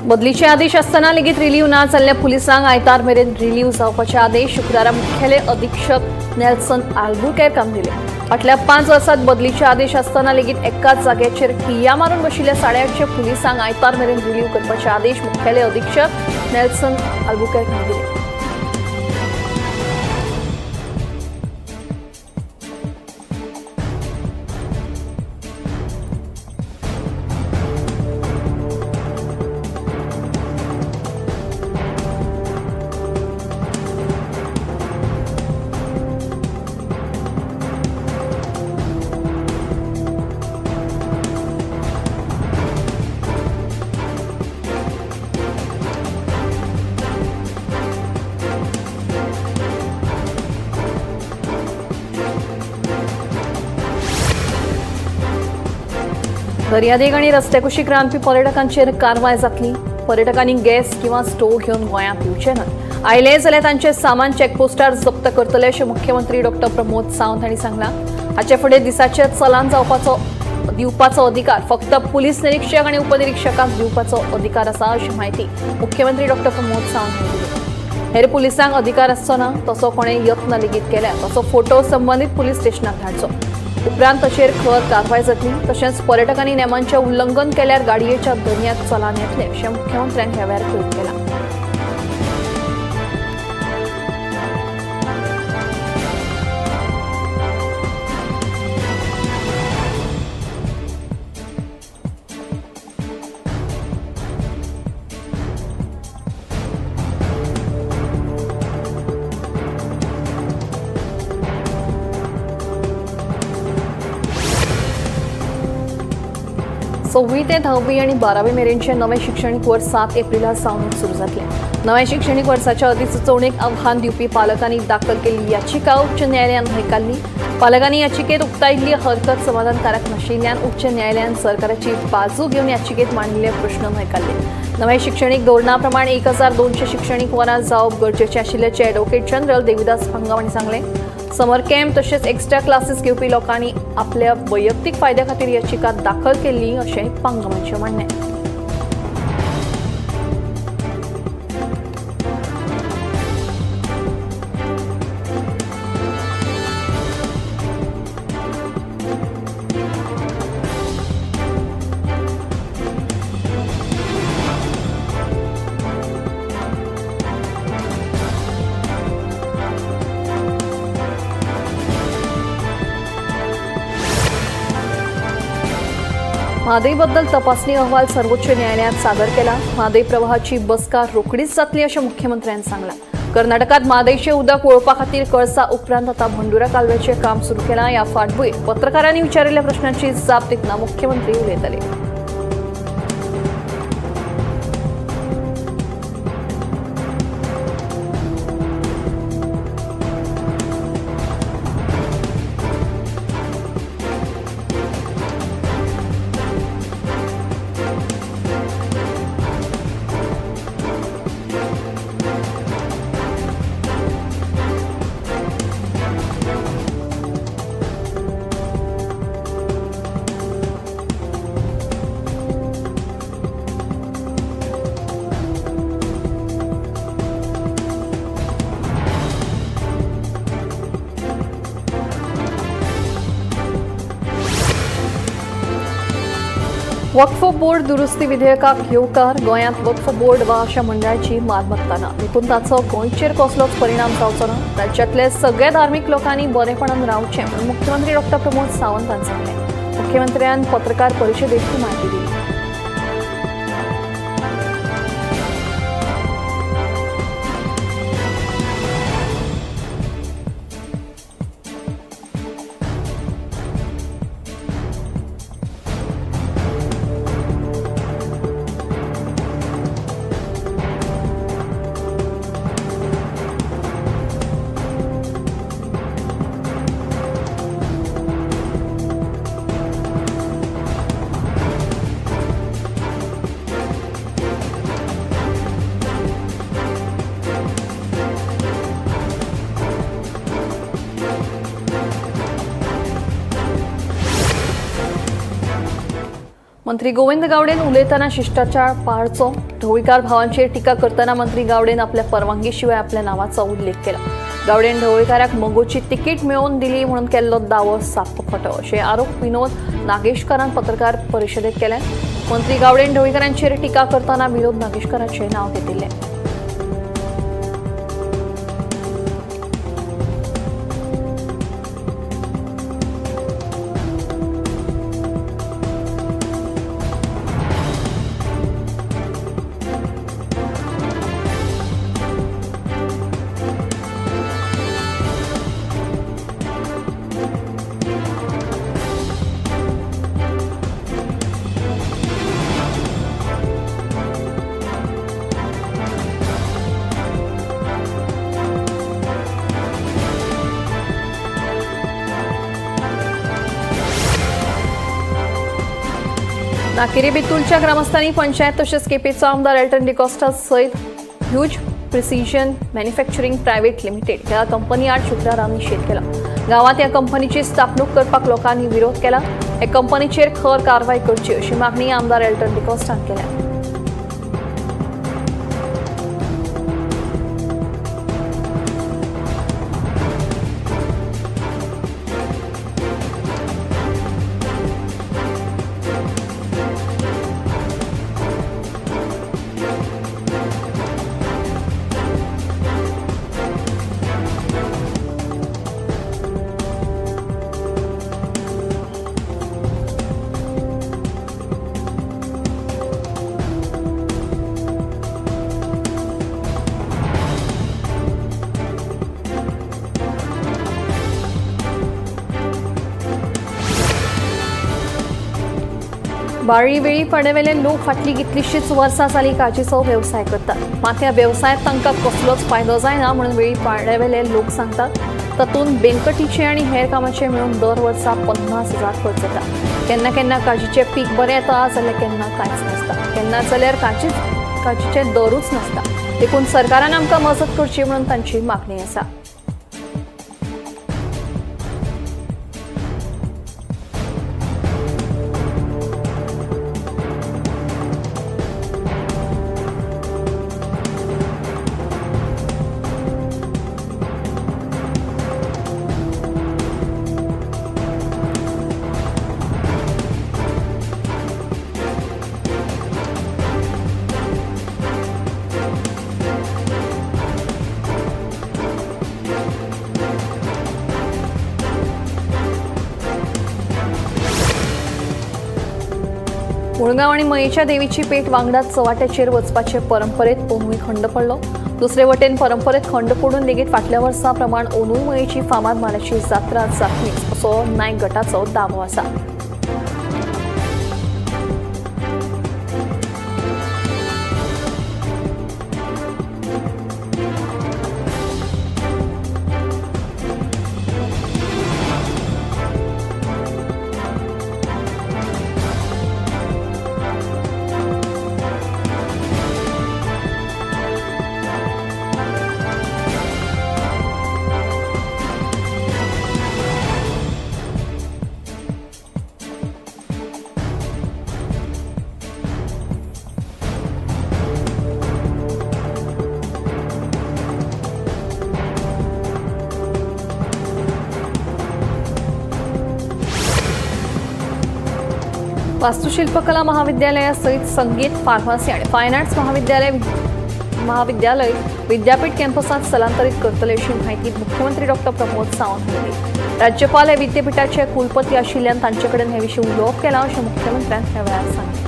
बदलीचे आदेश असताना लेगीत रिलीव ना जाल्ल्या पुलिसांक आयतार मेरेन रिलीव जावपाचे आदेश शुक्रारा मुख्यालय अधीक्षक नेल्सन आल्बुकेर्कान दिले। फाटल्या 5 वर्सांत बदलीचे आदेश असताना लेगीत एकाच जाग्याचेर ठिय्या मारून बशिल्ल्या 850 पुलिसांक आयतार मेरेन रिलीव करपाचे आदेश मुख्यालय अधीक्षक नेल्सन आल्बुकेर्कान दिले। दर्यादेग आणि रस्ते कुशीक रांदपी पर्यटकांचेर कारवाय जातली। पर्यटकांनी गॅस किंवा स्टोव घेवन गोंयांत येवचे नात। आयले जाल्यार तांचे सामान चेकपोस्टार जप्त करतले अशें मुख्यमंत्री डॉ. प्रमोद सावंत हांणी सांगलां। हाचे फुडें दिसाचे चलान दिवपाचो अधिकार फक्त पुलीस निरीक्षक आणि उपनिरीक्षकांक दिवपाचो अधिकार आसा अशी माहिती मुख्यमंत्री डॉ. प्रमोद सावंत हांणी दिली। हेर पुलिसांक अधिकार आसचो ना तसो कोणेय यत्न लेगीत केल्या ताचो फोटो संबंधीत पुलीस स्टेशनाक धाडचो। उपरांत ताचेर खर कारवाय जातली। तशेंच पर्यटकांनी नेमांचें उल्लंघन केल्यार गाडयेच्या दर्यांत चलान येतलें अशें मुख्यमंत्र्यान ह्या वेळार कळीत केलां। सव्वी ते 10वी आणि 12वी मेरेनचे नवे शिक्षणीक वर्स 7 एप्रिला सावन सुरू जातले। नव्या शिक्षणीक वर्साच्या अधिसुचोवणेक आव्हान दिवपी पालकांनी दाखल केल्ली याचिका उच्च न्यायालयान न्हयकारली। पालकांनी याचिकेत उक्तायिल्ली हरकत समाधानकारक नाशिल्ल्यान उच्च न्यायालयान सरकाराची बाजू घेवन याचिकेत मांडिल्ले प्रश्न न्हयकारले। नव्या शिक्षणीक धोरणा प्रमाण 1200 शिक्षणीक वरां जावप गरजेचें आशिल्ल्याचे एडव्होकेट जनरल देविदास पांगम हांणी सांगलें। समर कॅम्प तशेंच एक्स्ट्रा क्लासेस घेवपी लोकांनी आपल्या वैयक्तीक फायद्या खातीर याचिका दाखल केल्ली अशें पांगमांचें म्हणणें। म्हादईबद्दल तपासणी अहवाल सर्वोच्च न्यायालयात सादर केला। म्हादई प्रवाहाची बसका रोखडीच जातली अशें मुख्यमंत्र्यांनी सांगलां। कर्नाटकात म्हादईचे उदक वळोवपा खातीर कळसा उपरांत आता भंडुरा कालव्याचें काम सुरू केलां। ह्या फाटभुंयेर पत्रकारांनी विचारिल्ल्या प्रश्नांची जाप दितना मुख्यमंत्री उलयताले। वक्फ बोर्ड दुरुस्ती विधेयकाक येवकार। गोंयांत वक्फ बोर्ड वा अशा मंडळाची मालमत्ता ना, देखून ताचो गोंयचेर कसलोच परिणाम जावचो ना। राज्यांतले सगळे धार्मीक लोकांनी बरेपणान रावचें म्हणून मुख्यमंत्री डॉ. प्रमोद सावंत हांणी सांगलें। मुख्यमंत्र्यान पत्रकार परिशदेंत ही म्हायती दिली। मंत्री गोविंद गावडेन उलयतना शिष्टाचार पाळचो, ढवळीकर भावांचेर टिका करताना मंत्री गावडेन आपल्या परवानगीशिवाय आपल्या नावाचा उल्लेख केला. गावडेन ढवळीकाराक मंगोची तिकीट मेळोवन दिली म्हणून केल्लो दावो साप्प खोटो अशे आरोप विनोद नागेशकारान पत्रकार परिशदेत केले. मंत्री गावडेन ढवळीकरांचेर टिका करताना विनोद नागेशकाराचे नाव घेतिल्ले. नाकेरी बितूलच्या ग्रामस्थांनी पंचायत तसेच केपेचा आमदार एल्टन डिकॉस्टा सयत huge precision manufacturing private limited ह्या कंपनी आड शुक्रारा निषेध केला. गावात या कंपनीची स्थापणूक करपाक लोकांनी विरोध केला. या कंपनीचेर खर कारवाई करची अशी मागणी आमदार एल्टन डिकॉस्टान केल्या. बाळी वेळी पडवेले लोक फाटली कितलीशीच वर्सां जाली काजीचो वेवसाय करतात. मात ह्या वेवसायात तांकां कसलोच फायदो जायना म्हणून वेळी पाडवेले लोक सांगतात. तातूंत बेंकटीचे आनी हेर कामाचे मेळून दर वर्सा 50,000 खर्च जाता. केन्ना केन्ना काजीचें पीक बरें येता जाल्यार केन्ना कांयच नासता. केन्ना जाल्यार काजीचे दरूच नासता. देखून सरकारान आमकां मजत करची म्हणून तांची मागणी आसा. मुळगांव आणि मयेच्या देवीची पेट वांगडात चवाट्याचेर वचपाचे परंपरेत ओनूय खंड पडलो. दुसरे वटेन परंपरेत खंड पडून लेगीत फाटल्या वर्सा प्रमाण ओनूय मयेची फामाद मानाची जात्रा जातलीच असो नायक गटाचो दावो आसा. वास्तुशिल्पकला महाविद्यालया सहित संगीत फार्मसी आणि फायन आर्ट्स महाविद्यालय विद्यापीठ कॅम्पसात स्थलांतरित करतले अशी माहिती मुख्यमंत्री डॉक्टर प्रमोद सावंत हांणी दिली. राज्यपाल हे विद्यापीठाचे कुलपती आशिल्ल्यान तांचे कडेन हे विशीं उलोवप केला अशें मुख्यमंत्र्यान ह्या वेळार सांगलें.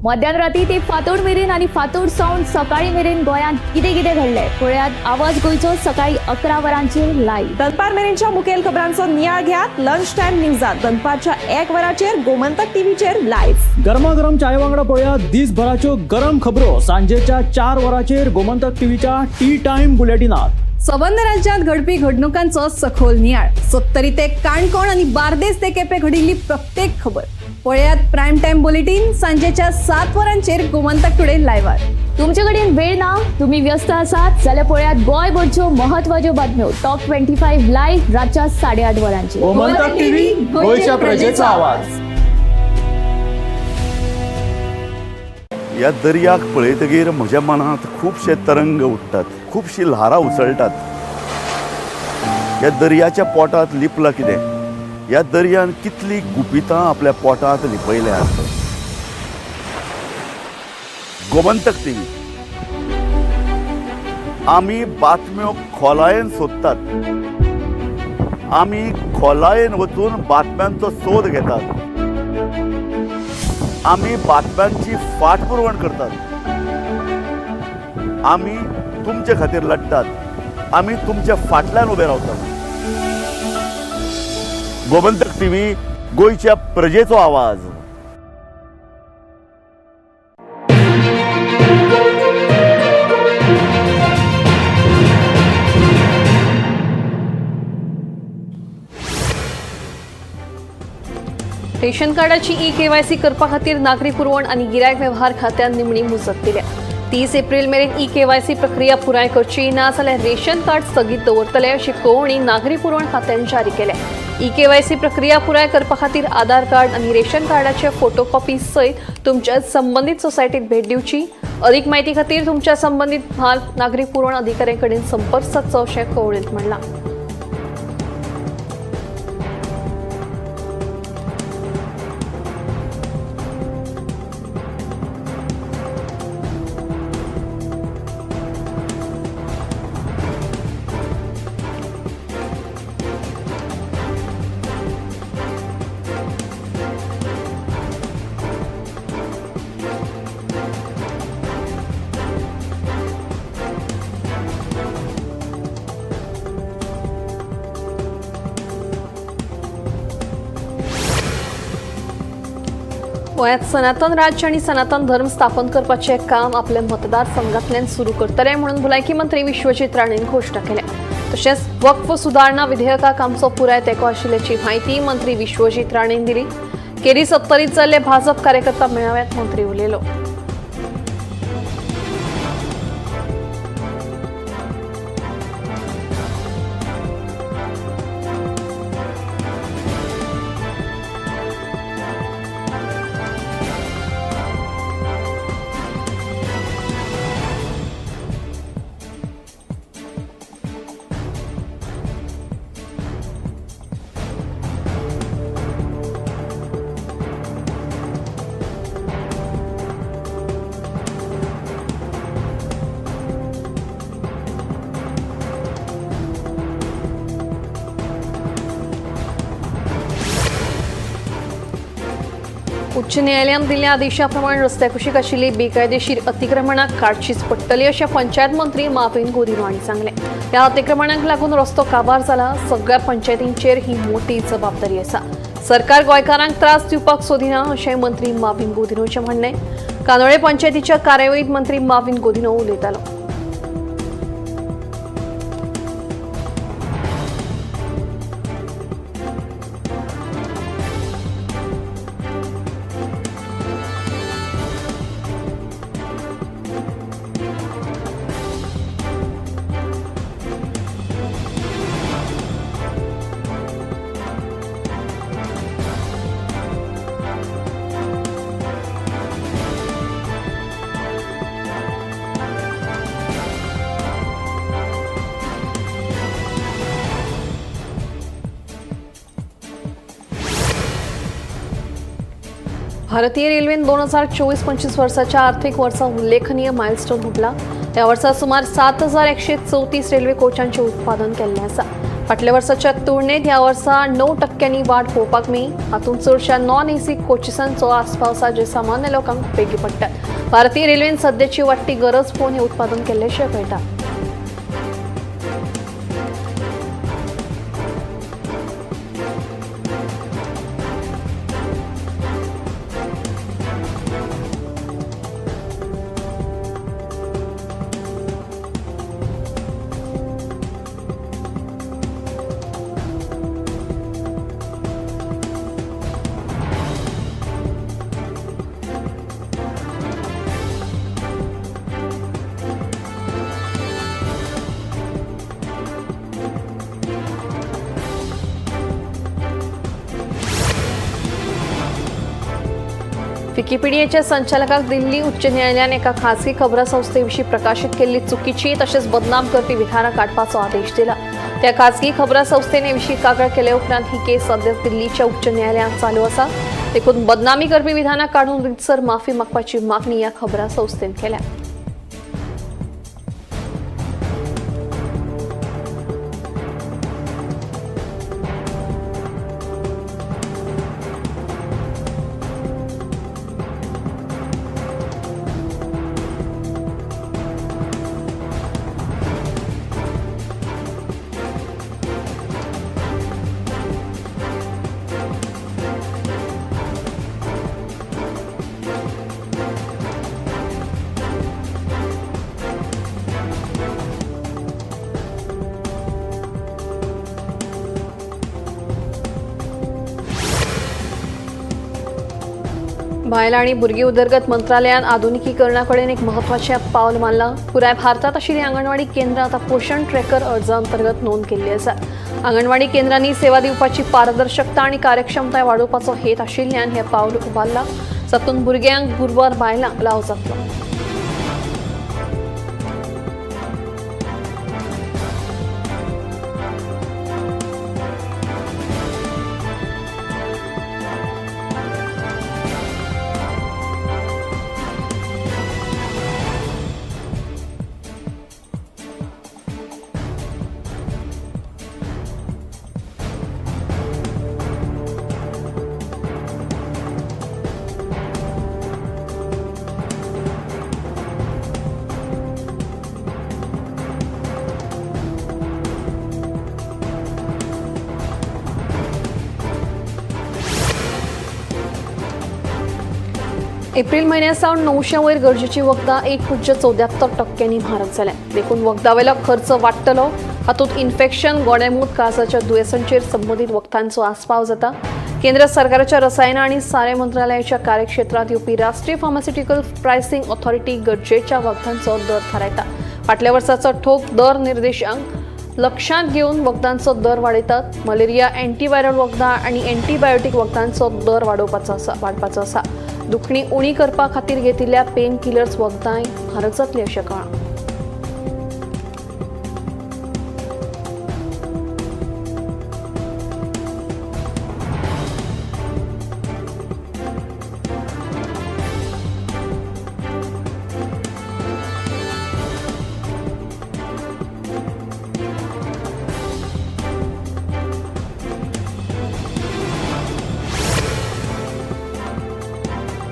मध्यानराती ते फातोड मेरेन आणि फातोड सावन सकाळी मेरेन गोंयांत कितें कितें घडलें पळयात आवाज गोंयचो सकाळी 11 वरांचेर लायव्ह. दनपार मेरेनच्या मुखेल खबरांचो नियाळ घेयात लंच टाइम न्यूजात दनपारच्या 1 वराचेर गोमंतक टीव्हीचेर लायव्ह. गरमागरम चाय वांगडा पळयात दिसभराच्यो गरम खबरो सांजेच्या 4 वराचेर गोमंतक टीव्हीच्या टी टाइम बुलेटिनात. संबंध राज्यांत घडपी घडणुकांचो सखोल नियाळ. 70 ते काणकोण आणि बार्देस ते केपें घडिल्ली प्रत्येक खबर पळयात प्रायम टाइम बुलेटिन सांजेच्या 7 वरांचेर गोमंतक टुडे लायव्हार. तुमचे कडेन वेळ ना, तुम्ही व्यस्त आसात जाल्यार पळयात गोंयभरच्यो म्हत्वाच्यो बातम्यो टॉप 25 लायव्ह रातच्या 8:30 वरांचेर. गोमंतक टीव्ही गोंयच्या प्रजेचा आवाज. ह्या दर्याक पळयतकीर म्हज्या मनांत खुबशे तरंग उठतात, खुबशी ल्हारां उसळटात. ह्या दर्याच्या पोटांत लिपलां कितें? ह्या दर्यान कितली गुपितां आपल्या पोटांत लिपयल्यात. गोमंतक टीव्ही आमी बातम्यो खोलायेन सोदतात. आमी खोलायेन वचून बातम्यांचो सोद घेतात. आमी बातम्यांची फाटपुरवण करतात. आमी तुमचे खातीर लढटात. आमी तुमच्या फाटल्यान उबे रावतात. गोमंतक टीव्ही गोंयच्या प्रजेचो आवाज. रेशन कार्डाची ई-केवायसी करपा खातीर नागरी पुरवण आनी गिरायक वेव्हार खात्यान निमणी मुजत दिल्या. 30 एप्रिल मेरेन ई-केवायसी प्रक्रिया पुराय करची ना जाल्यार रेशन कार्ड स्थगीत दवरतले अशी कळवणी नागरी पुरवण खात्यान जारी केल्या. ई-केवायसी प्रक्रिया पुराय करपा खातीर आधार कार्ड आनी रेशन कार्डाचे फोटोकॉपी सयत तुमच्या संबंधीत सोसायटीत भेट दिवची. अधिक म्हायती खातीर तुमच्या संबंधीत म्हाल नागरी पुरवण अधिकाऱ्यां कडेन संपर्क सादचो अशें कळवणेंत म्हणलां. गोंयांत सनातन राज्य आनी सनातन धर्म स्थापन करपाचें काम आपल्या मतदारसंघांतल्यान सुरू करतले म्हणून भलायकी मंत्री विश्वजीत राणेन घोशणा केल्या. तशेंच वक्फ सुदारणा विधेयकाक आमचो पुराय तेंको आशिल्ल्याची म्हायती मंत्री विश्वजीत राणेन दिली. केरी 70 जाल्ले भाजप कार्यकर्ता मेळाव्यांत मंत्री उलयलो. उच्च न्यायालयान दिल्ल्या आदेशाप्रमाण रस्त्या कुशीक आशिल्ली बेकायदेशीर अतिक्रमणां काडचीच पडटली अशें पंचायत मंत्री माविन गोदिनो हांणी सांगलें. ह्या अतिक्रमणांक लागून रस्तो काबार जाला. सगळ्या पंचायतींचेर ही मोठी जबाबदारी आसा. सरकार गोंयकारांक त्रास दिवपाक सोदिना अशें मंत्री माविन गोदिनोचें म्हणणें. कानोळे पंचायतीच्या कार्यावळीत मंत्री माविन गोदिनो उलयतालो. भारतीय रेल्वेन 2024-25 वर्साच्या आर्थीक वर्सा उल्लेखनीय मायलस्टोन हुबला. ह्या वर्सा सुमार 7134 रेल्वे कोचांचे उत्पादन केल्लें आसा. फाटल्या वर्साच्या तुळनेत ह्या वर्सा 9% वाढ पळोवपाक मेळ्ळी. हातूंत चडशा नॉन एसी कोचीसांचो आस्पाव आसा जे सामान्य लोकांक उपेगी पडटात. भारतीय रेल्वेन सद्याची वाडटी गरज पळोवन हे उत्पादन केल्लेशें कळटा. विकिपीडियाच्या संचालकाक दिल्ली उच्च न्यायालयान एका खासगी खबरां संस्थेविशीं प्रकाशीत केल्ली चुकीची तशेंच बदनाम करपी विधानां काडपाचो आदेश दिला. त्या खासगी खबरां संस्थेन हे विशीं कागाळ केले उपरांत ही केस सध्या दिल्लीच्या उच्च न्यायालयांत चालू आसा. देखून बदनामी करपी विधानां काडून रितसर माफी मागपाची मागणी ह्या खबरां संस्थेन केल्या. बायलां आनी भुरगीं उदरगत मंत्रालयान आधुनिकीकरणा कडेन एक म्हत्वाचें पावल मारलां. पुराय भारतांत आशिल्लीं आंगणवाडी केंद्रां आतां पोषण ट्रॅकर अर्जा अंतर्गत नोंद केल्ली आसा. आंगणवाडी केंद्रांनी सेवा दिवपाची पारदर्शकता आनी कार्यक्षमताय वाडोवपाचो हेत आशिल्ल्यान हें पावल उबारलां. जातूंत भुरग्यांक गुरवार बायलांक लाव जातलो. एप्रिल म्हयन्यासावन 900 वयर गरजेची वखदां 1.74% म्हारग जाल्या. देखून वखदावेलो खर्च वाडटलो. हातूंत इन्फेक्शन, गोडेमूत, काळजाच्या दुयेंसांचेर संबंदीत वखदांचो आस्पाव जाता. केंद्र सरकाराच्या रसायनां आनी सारे मंत्रालयाच्या कार्यक्षेत्रांत येवपी राष्ट्रीय फार्मास्युटिकल प्रायसिंग ऑथॉरिटी गरजेच्या वखदांचो दर थारायता. फाटल्या वर्साचो ठोक दर निर्देशांक लक्षांत घेवन वखदांचो दर वाडयतात. मलेरिया, एंटीवायरल वखदां आनी एंटीबायोटीक वखदांचो दर वाडपाचो आसा. दुखणी उणी करपा खातीर घेतिल्ल्या पेन किलर्स वखदांय म्हारग जातली अशें कळ्ळां.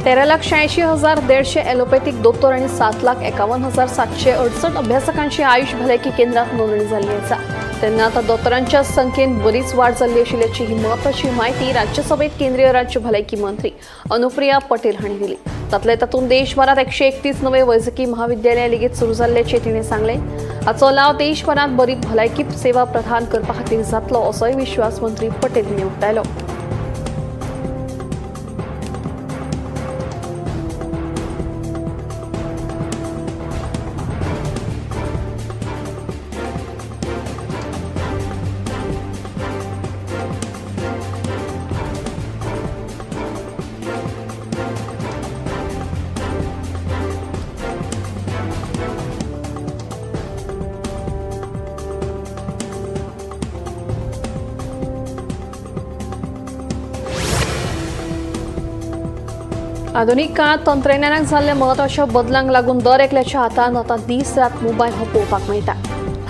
₹13,86,150 ॲलोपॅथिक दोतोर आणि 7,51,768 अभ्यासकांची आयुष भलायकी केंद्रात नोंदणी झाली आसा. तेन्ना आता दोतोरांच्या संख्येन बरीच वाढ जाल्ली आशिल्ल्याची ही म्हत्वाची माहिती राज्यसभेत केंद्रीय राज्य भलायकी मंत्री अनुप्रिया पटेल हांणी दिली. तातूंत देशभरात 131 नवे वैजकी महाविद्यालयां लेगीत सुरू जाल्ल्याचे तिणें सांगलें. हाचो लाव देशभरात बरी भलायकी सेवा प्रदान करपा खातीर जातलो असोय विश्वास मंत्री पटेल हांणी उक्तायलो. आधुनिक काळात तंत्रज्ञानाक जाल्ल्या महत्वाच्या बदलांक लागून दर एकल्याच्या हातांत आतां दीस रात मोबायल हो पळोवपाक मेळटा.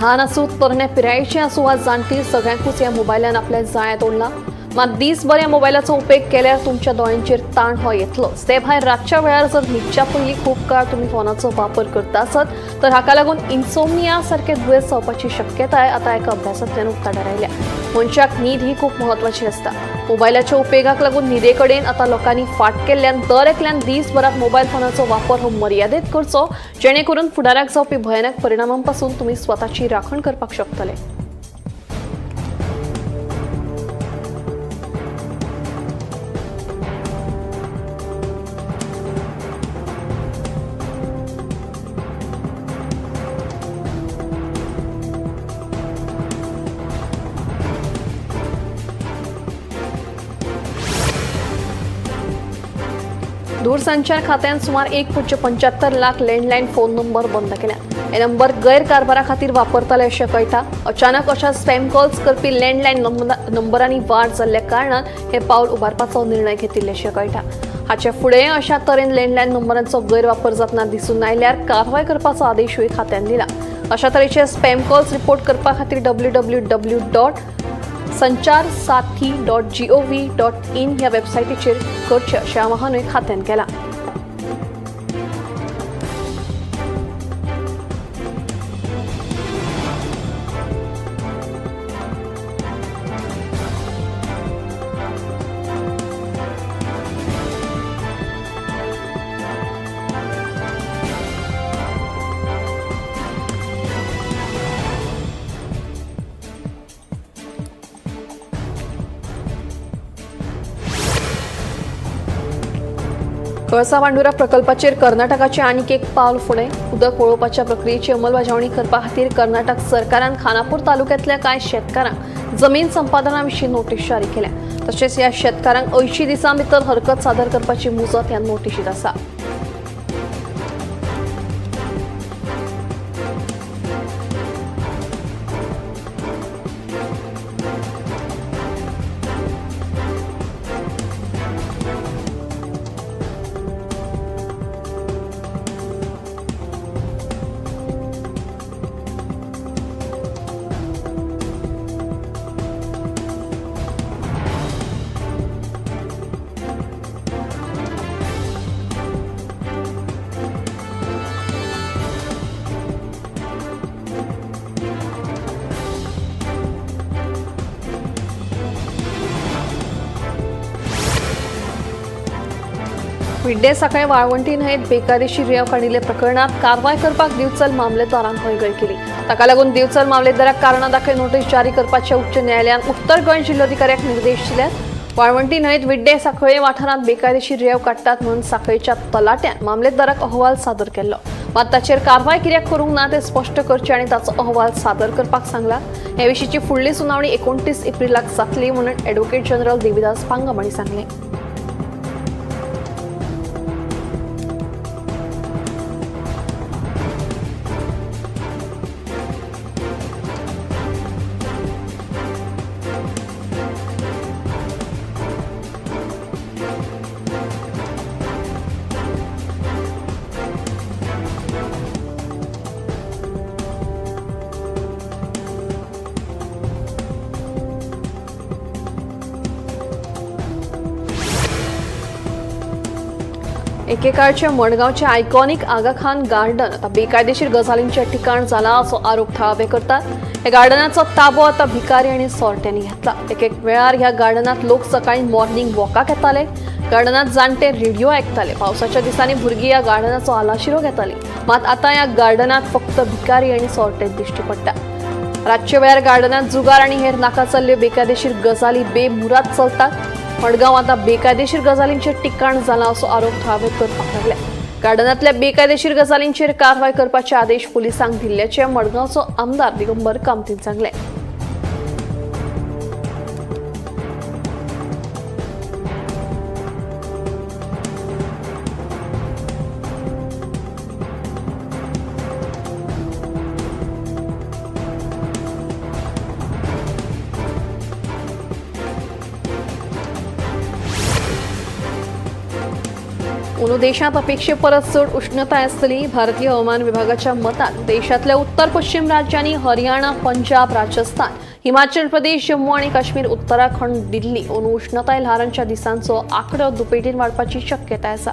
ल्हान आसूं तरणे पिरायेची आसूं वा जाणटी सगळ्यांकूच ह्या मोबायलान आपल्या जाळ्यांत ओडला. मात दीसभर ह्या मोबायलाचो उपेग केल्यार तुमच्या दोळ्यांचेर ताण हो येतलोच. ते भायर रातच्या वेळार जर न्हिदच्या पयलीं खूब काळ तुमी फोनाचो वापर करता आसत तर हाका लागून इन्सोमनिया सारखे दुयेंस जावपाची शक्यताय आतां एका अभ्यासांतल्यान उक्ताडार आयल्या. मनशाक न्हीद ही खूब म्हत्वाची आसता. मोबायलाच्या उपेगाक लागून न्हिदे कडेन आतां लोकांनी फाट केल्ल्यान दर एकल्यान दीसभरात मोबायल फोनाचो वापर हो मर्यादीत करचो, जेणे करून फुडाराक जावपी भयानक परिणामां पासून तुमी स्वताची राखण करपाक शकतले. दूरसंचार खात्यान सुमार 1.75 लाख लँडलायन फोन नंबर बंद केल्या. हे नंबर गैरकारभारा खातीर वापरताले अशें कळटा. अचानक अशा स्पॅम कॉल्स करपी लँडलायन नंबरांनी वाड जाल्ल्या कारणान हे पावल उबारपाचो निर्णय घेतिल्ले अशें कळटा. हाचे फुडें अशा तरेन लँडलायन नंबरांचो गैरवापर जातना दिसून आयल्यार कारवाय करपाचो आदेशूय खात्यान दिला. अशा तरेचे स्पॅम कॉल्स रिपोर्ट करपा खातीर www.sancharsaathi.gov.in ह्या वेबसायटीचेर करचे अशें आवाहनूय खात्यान केलां. कळसा बांडुरा प्रकल्पाचेर कर्नाटकाचे आनीक एक पावल फुडें. उदक वळोवपाच्या प्रक्रियेची अंमलबजावणी करपा खातीर कर्नाटक सरकारान खानापूर तालुक्यांतल्या कांय शेतकारांक जमीन संपादना विशीं नोटीस जारी केल्या. तशेंच ह्या शेतकारांक 80 दिसां भितर हरकत सादर करपाची मुजत ह्या नोटीशीत आसा. विड्डे सकाळी वाळवंटी न्हंयेत बेकायदेशीर रेंव काडिल्ले प्रकरणात कारवाय करपाक दिवचल मामलेदारान हयगय केली. ताका लागून दिवचल मामलेदाराक कारणां दाखल नोटीस जारी करपाचे उच्च न्यायालयान उत्तर गोंय जिल्लोधिकाऱ्याक निर्देश दिल्यात. वाळवंटी न्हंयेत विड्डे सांखळे वाठारांत बेकायदेशीर रेंव काडटात म्हणून सांखळेच्या तलाट्यान मामलेदाराक अहवाल सादर केल्लो. मात ताचेर कारवाय कित्याक करूंक ना ते स्पश्ट करचे आनी ताचो अहवाल सादर करपाक सांगला. हे विशींची फुडली सुनावणी 29 एप्रिलाक जातली म्हणून ॲडव्होकेट जनरल देविदास पांगम हांणी सांगलें. एकेकाळचे मडगावचे आयकॉनिक आगा खान गार्डन आता बेकायदेशीर गजालींचे ठिकाण जाला असो आरोप थळावे करतात. ह्या गार्डनाचो ताबो आता भिकारी आणि सोरट्यांनी घेतला. एक वेळार ह्या गार्डनात लोक सकाळी मॉर्निंग वॉकाक येताले. गार्डनात जाणटे रेडिओ आयकताले. पावसाच्या दिसांनी भुरगीं ह्या गार्डनाचो आलाशिरो घेताली. मात आता ह्या गार्डनात फक्त भिकारी आणि सोरटेच दिश्टी पडटा. रातच्या वेळार गार्डनात जुगार आणि हेर नाका चल्ल्यो बेकायदेशीर गजाली बेमुराद चलतात. मडगाव आता बेकायदेशीर गजालींचेर ठिकाण जाला असो आरोप थळावे करपाक लागल्या. गार्डनातल्या बेकायदेशीर गजालींचेर कारवाय करपाचे आदेश पुलिसांक दिल्ल्याचे मडगावचो आमदार दिगंबर कामतीन सांगले. अंदू देशात अपेक्षेपरस चड उष्णताय आसतली. भारतीय हवामान विभागाच्या मतान देशातल्या उत्तर पश्चिम राज्यांनी हरियाणा, पंजाब, राजस्थान, हिमाचल प्रदेश, जम्मू आणि काश्मीर, उत्तराखंड, दिल्ली अंदू उष्णताय ल्हारांच्या दिसांचो आंकडो दुपेटीन वाडपाची शक्यताय आसा.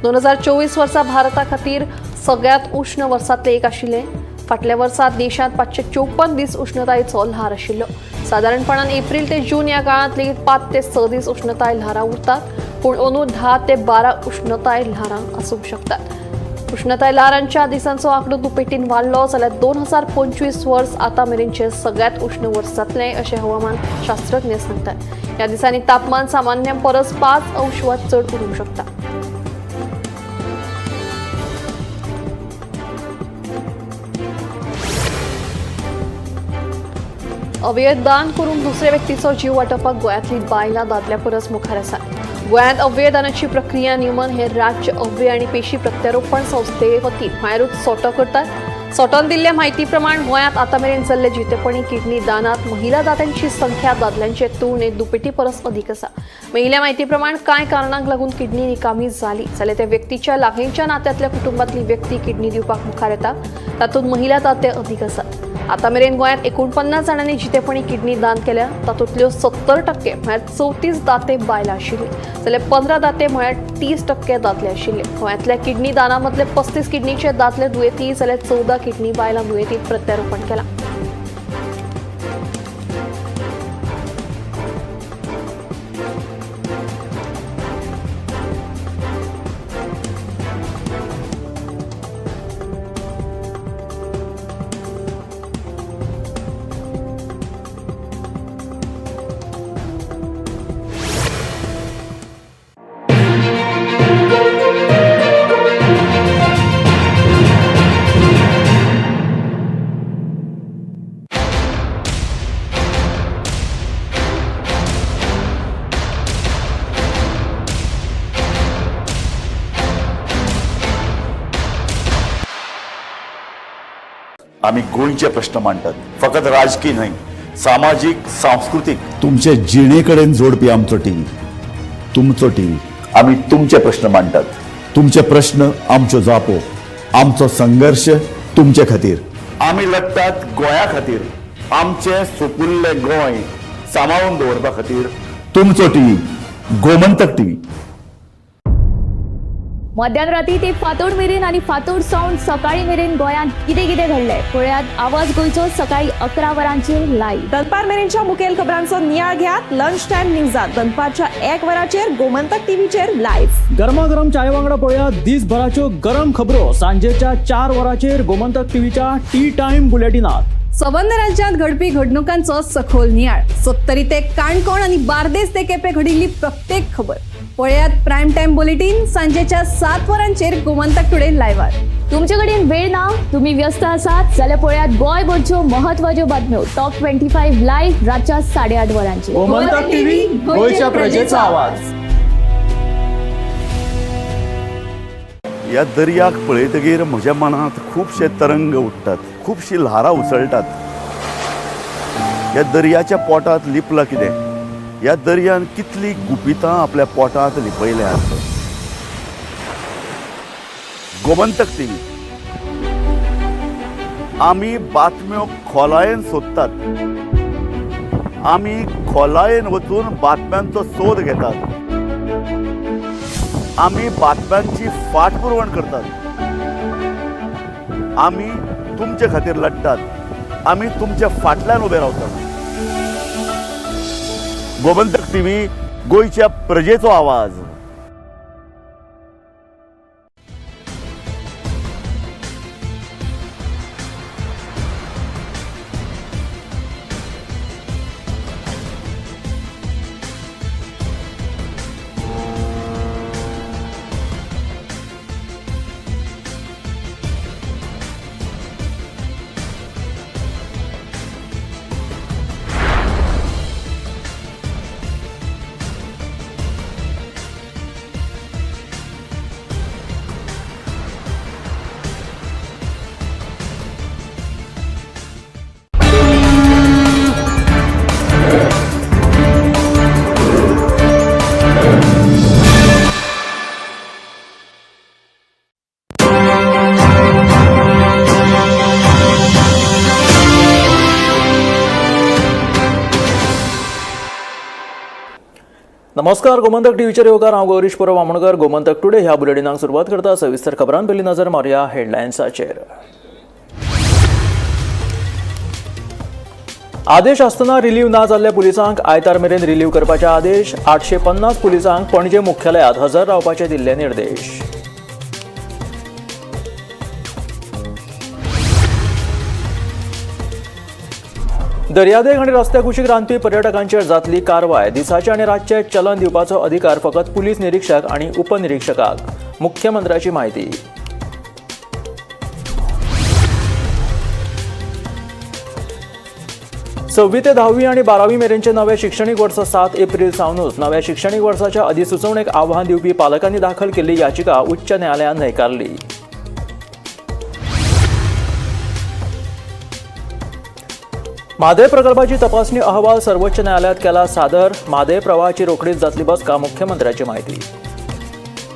2024 वर्सा भारता खातीर सगळ्यात उष्ण वर्सांतले एक आशिल्ले. फाटल्या वर्सात देशात 554 दीस उष्णतायेचो ल्हार आशिल्लो. सादारणपणान एप्रिल ते जून या काळात लेगीत 5 ते 6 दीस उष्णताय ल्हारां उरतात, पूण अंदू 10 ते 12 उष्णताय ल्हारां आसूंक शकतात. उष्णताय ल्हारांच्या दिसांचो आंकडो दुपेटीन वाडलो जाल्यार 2025 वर्स आतां मेरेनचे सगळ्यात उष्ण वर्स जातलें अशें हवामान शास्त्रज्ञ सांगतात. ह्या दिसांनी तापमान सामान्या परस 5 अंश वा चड उरूंक शकता. अवयव दान करून दुसऱ्या व्यक्तीचो जीव वाटोवपाक गोंयांतली बायलां दादल्या परस मुखार आसात. गोंयांत अवयव दानाची प्रक्रिया न्यूमन हे राज्य अवयव आनी पेशी प्रत्यारोपण संस्थे वतीन म्हळ्यारूच सोटो करतात. सोटोन दिल्ल्या म्हायती प्रमाण गोंयांत आतां मेरेन जाल्ले जितेपणी किडनी दानांत महिला दात्यांची संख्या दादल्यांचे तुळनेत दुपेटी परस अधिक आसा. मेळिल्ल्या म्हायती प्रमाण कांय कारणांक लागून किडनी निकामी जाली जाल्यार त्या व्यक्तीच्या लागींच्या नात्यांतल्या कुटुंबातली व्यक्ती किडनी दिवपाक मुखार येता. तातूंत महिला दाते अधिक आसात. आतां मेरेन गोंयांत 49 जाणांनी जितेपणी किडनी दान केल्या. तातूंतल्यो 70% म्हळ्यार 34 दाते बायलां आशिल्ली जाल्यार 15 दाते म्हळ्यार 30% दादले आशिल्ले. गोंयांतल्या किडनी दाना मदले 35 किडनीचे दादले दुयेंती जाल्यार 14 किडनी बायलां दुयेंतीत प्रत्यारोपण केलां. आम्ही गोंयचे प्रश्न मांडटात. फकत राजकीय न्हय, सामाजीक, सांस्कृतिक तुमचे जिणेकडेन जोडपी आमचो टीव्ही, तुमचो टीव्ही. आम्ही तुमचे प्रश्न मांडटात. तुमचे प्रश्न आमच्यो जापो, आमचो संघर्ष तुमचे खातीर. आम्ही लढटात गोंया खातीर. आमचे सोपुल्ले गोंय सांबाळून दवरपा खातीर. तुमचो टीव्ही, गोमंतक टीव्ही. मध्यराती ते फातोड मेरेन आणि फातोड सावन सकाळी मेरेन गोंयांत कितें कितें घडलें पळयात आवाज गोंयचो सकाळी 11 वरांचेर लायव्ह. दनपार मेरेनच्या मुखेल खबरांचो नियाळ घेयात लंच टाइम न्यूजात दनपारच्या 1 वराचेर गोमंतक टीव्हीचेर लाईव्ह. गरमागरम चाय वांगडा पळयात दिसभराच्यो गरम खबरो सांजेच्या 4 वराचेर गोमंतक टीव्हीच्या टी टाइम बुलेटिनात. संबंध राज्यांत घडपी घडणुकांचो सखोल नियाळ. सत्तरी ते काणकोण आणि बार्देस ते केपें घडिल्ली प्रत्येक खबर पळयात प्रायम टाइम बुलेटिन सांजेच्या 7 वरांचेर गोमंतक टुडे लायव्हार. तुमचे कडेन वेळ ना, तुम्ही व्यस्त आसात जाल्यार पळयात गोंयभरच्यो महत्वाच्यो बातम्यो टॉप 25 लाईव्ह रातच्या 8:30 वरांचेर. गोमंतक टीव्ही, गोंयच्या प्रजेचा आवाज. या दर्याक पळयतकीर म्हज्या मनांत खुबशे तरंग उठतात, खुबशी ल्हारां उसळटात. या दर्याच्या पोटांत लिपलां कितें? या दर्यान कितली गुपितां आपल्या पोटांत लिपयल्यात. गोमंतक टीव्ही. आमी बातम्यो खोलायेन सोदतात. आमी खोलायेन वचून बातम्यांचो सोद घेतात. आमी बातम्यांची फाटपुरवण करतात. आमी तुमचे खातीर लढटात. आमी तुमच्या फाटल्यान उबे रावतात. गोमंतक टीव्ही, गोंयच्या प्रजेचो आवाज. नमस्कार, गोमंतक टीव्हीचेर येवकार हांव गौरीश परब आमोणकर. गोमंतक टुडे ह्या बुलेटिनाक सुरवात करता. सविस्तर खबरां पयलीं नजर मारया हेडलायन्साचेर. आदेश आसतना रिलीव ना जाल्ल्या पुलिसांक आयतार मेरेन रिलीव करपाचे आदेश. 850 पुलिसांक पणजे मुख्यालयांत हजर रावपाचे दिल्ले निर्देश. दर्यादेग आनी रस्त्या कुशीक रांदपी पर्यटकांचेर जातली कारवाय. दिसाचे आनी रातचे चलन दिवपाचो अधिकार फकत पुलीस निरीक्षक आनी उपनिरीक्षकाक. मुख्यमंत्र्याची म्हायती. सव्वी ते 10वी आनी 12वी मेरेनचे नवे शिक्षणीक वर्स 7 एप्रिल सावनूच नव्या शिक्षणीक वर्साच्या अधिसुचोवणेक आव्हान दिवपी पालकांनी दाखल केल्ली याचिका उच्च न्यायालयान न्हयकारली. म्हादय प्रकल्पाची तपासणी अहवाल सर्वोच्च न्यायालयात केला सादर. म्हादय प्रवाहाची रोखडीच जातली बसका. मुख्यमंत्र्याची म्हायती.